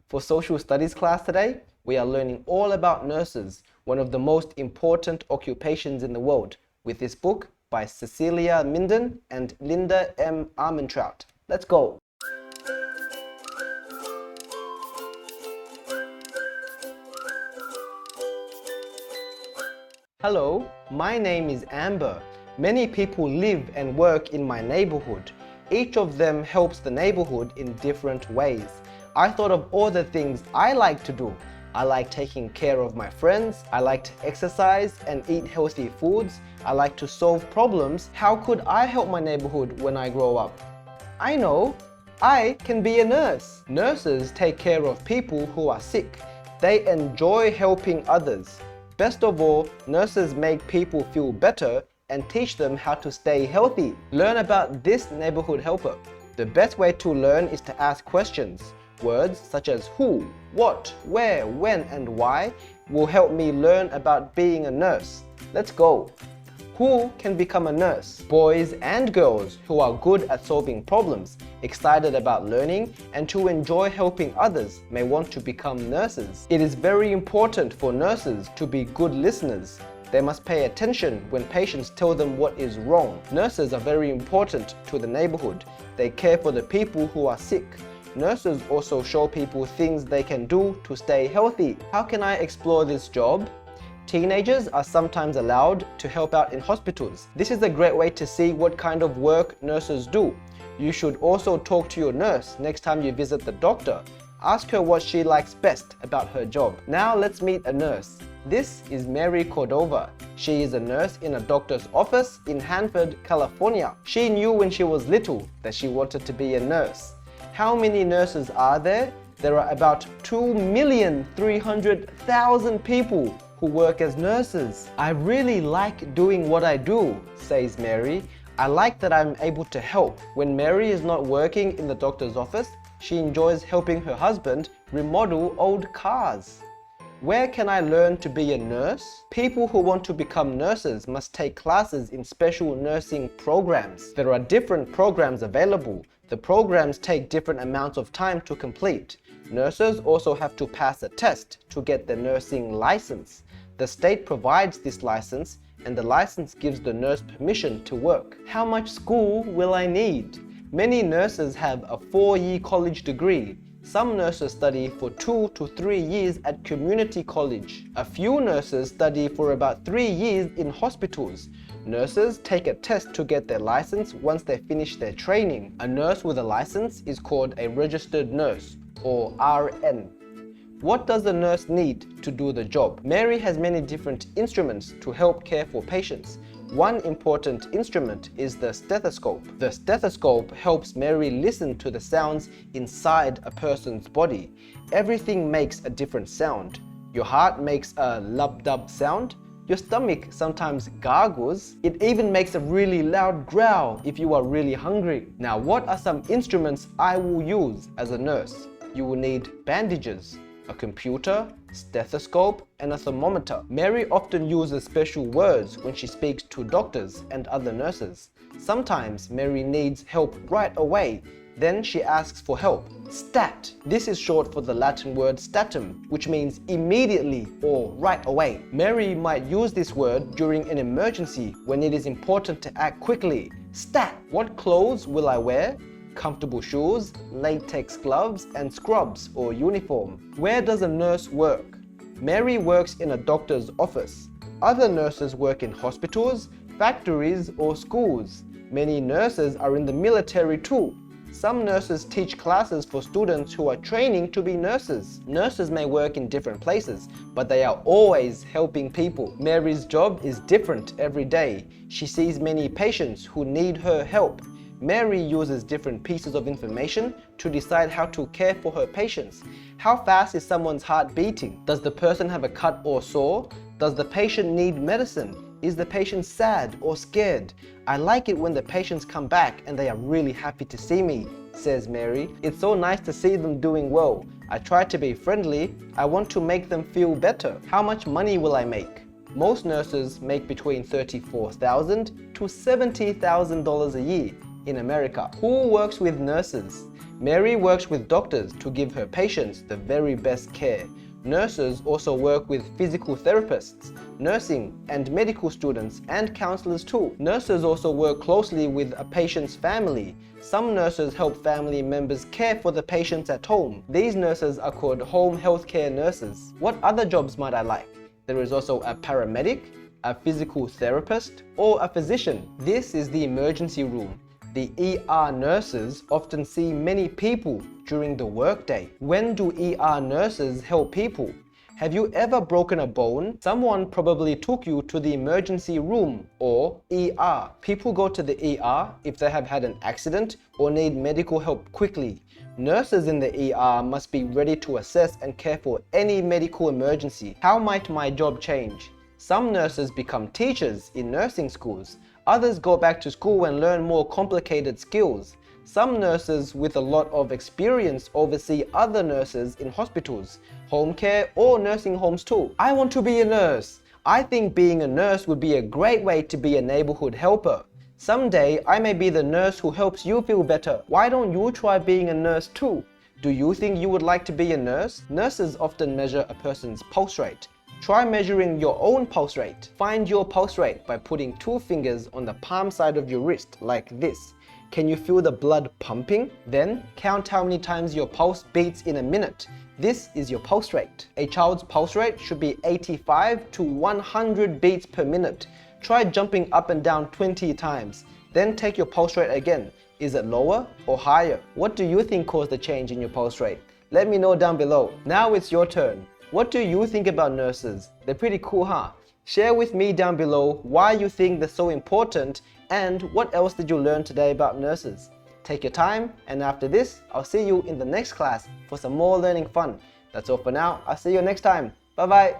For social studies class today, we are learning all about nurses, one of the most important occupations in the world, with this book by Cecilia Minden and Linda M. Armentrout. Let's go! Hello, my name is Amber. Many people live and work in my neighborhood. Each of them helps the neighborhood in different ways. I thought of all the things I like to do. I like taking care of my friends. I like to exercise and eat healthy foods. I like to solve problems. How could I help my neighborhood when I grow up? I know, I can be a nurse. Nurses take care of people who are sick. They enjoy helping others. Best of all, nurses make people feel better and teach them how to stay healthy. Learn about this neighborhood helper. The best way to learn is to ask questions. Words such as who, what, where, when, and why will help me learn about being a nurse. Let's go. Who can become a nurse? Boys and girls who are good at solving problems, excited about learning, and who enjoy helping others may want to become nurses. It is very important for nurses to be good listeners. They must pay attention when patients tell them what is wrong. Nurses are very important to the neighborhood. They care for the people who are sick. Nurses also show people things they can do to stay healthy. How can I explore this job? Teenagers are sometimes allowed to help out in hospitals. This is a great way to see what kind of work nurses do. You should also talk to your nurse next time you visit the doctor. Ask her what she likes best about her job. Now let's meet a nurse. This is Mary Cordova. She is a nurse in a doctor's office in Hanford, California. She knew when she was little that she wanted to be a nurse. How many nurses are there? There are about 2,300,000 people who work as nurses. I really like doing what I do, says Mary. I like that I'm able to help. When Mary is not working in the doctor's office, she enjoys helping her husband remodel old cars. Where can I learn to be a nurse? People who want to become nurses must take classes in special nursing programs. There are different programs available. The programs take different amounts of time to complete. Nurses also have to pass a test to get the nursing license. The state provides this license, and the license gives the nurse permission to work. How much school will I need? Many nurses have a 4-year college degree. Some nurses study for 2 to 3 years at community college. A few nurses study for about 3 years in hospitals. Nurses take a test to get their license once they finish their training. A nurse with a license is called a registered nurse, or RN. What does a nurse need to do the job? Mary has many different instruments to help care for patients. One important instrument is the stethoscope. The stethoscope helps Mary listen to the sounds inside a person's body. Everything makes a different sound. Your heart makes a lub-dub sound. Your stomach sometimes gargles. It even makes a really loud growl if you are really hungry. Now, what are some instruments I will use as a nurse? You will need bandages, a computer, stethoscope, and a thermometer. Mary often uses special words when she speaks to doctors and other nurses. Sometimes Mary needs help right away. Then she asks for help. Stat. This is short for the Latin word statum, which means immediately or right away. Mary might use this word during an emergency when it is important to act quickly. Stat. What clothes will I wear? Comfortable shoes, latex gloves, and scrubs or uniform. Where does a nurse work? Mary works in a doctor's office. Other nurses work in hospitals, factories, or schools. Many nurses are in the military too. Some nurses teach classes for students who are training to be nurses. Nurses may work in different places, but they are always helping people. Mary's job is different every day. She sees many patients who need her help. Mary uses different pieces of information to decide how to care for her patients. How fast is someone's heart beating? Does the person have a cut or sore? Does the patient need medicine? Is the patient sad or scared? I like it when the patients come back and they are really happy to see me, says Mary. It's so nice to see them doing well. I try to be friendly. I want to make them feel better. How much money will I make? Most nurses make between $34,000 to $70,000 a year. in America. Who works with nurses? Mary works with doctors to give her patients the very best care. Nurses also work with physical therapists, nursing and medical students, and counselors too. Nurses also work closely with a patient's family. Some nurses help family members care for the patients at home. These nurses are called home healthcare nurses. What other jobs might I like? There is also a paramedic, a physical therapist, or a physician. This is the emergency room. The ER nurses often see many people during the workday. When do ER nurses help people? Have you ever broken a bone? Someone probably took you to the emergency room or ER. People go to the ER if they have had an accident or need medical help quickly. Nurses in the ER must be ready to assess and care for any medical emergency. How might my job change? Some nurses become teachers in nursing schools. Others go back to school and learn more complicated skills. Some nurses with a lot of experience oversee other nurses in hospitals, home care, or nursing homes too. I want to be a nurse. I think being a nurse would be a great way to be a neighborhood helper. Someday, I may be the nurse who helps you feel better. Why don't you try being a nurse too? Do you think you would like to be a nurse? Nurses often measure a person's pulse rate. Try measuring your own pulse rate. Find your pulse rate by putting 2 fingers on the palm side of your wrist like this. Can you feel the blood pumping? Then count how many times your pulse beats in a minute. This is your pulse rate. A child's pulse rate should be 85 to 100 beats per minute. Try jumping up and down 20 times. Then take your pulse rate again. Is it lower or higher? What do you think caused the change in your pulse rate? Let me know down below. Now it's your turn. What do you think about nurses? They're pretty cool, huh? Share with me down below why you think they're so important and what else did you learn today about nurses. Take your time, and after this, I'll see you in the next class for some more learning fun. That's all for now. I'll see you next time. Bye bye.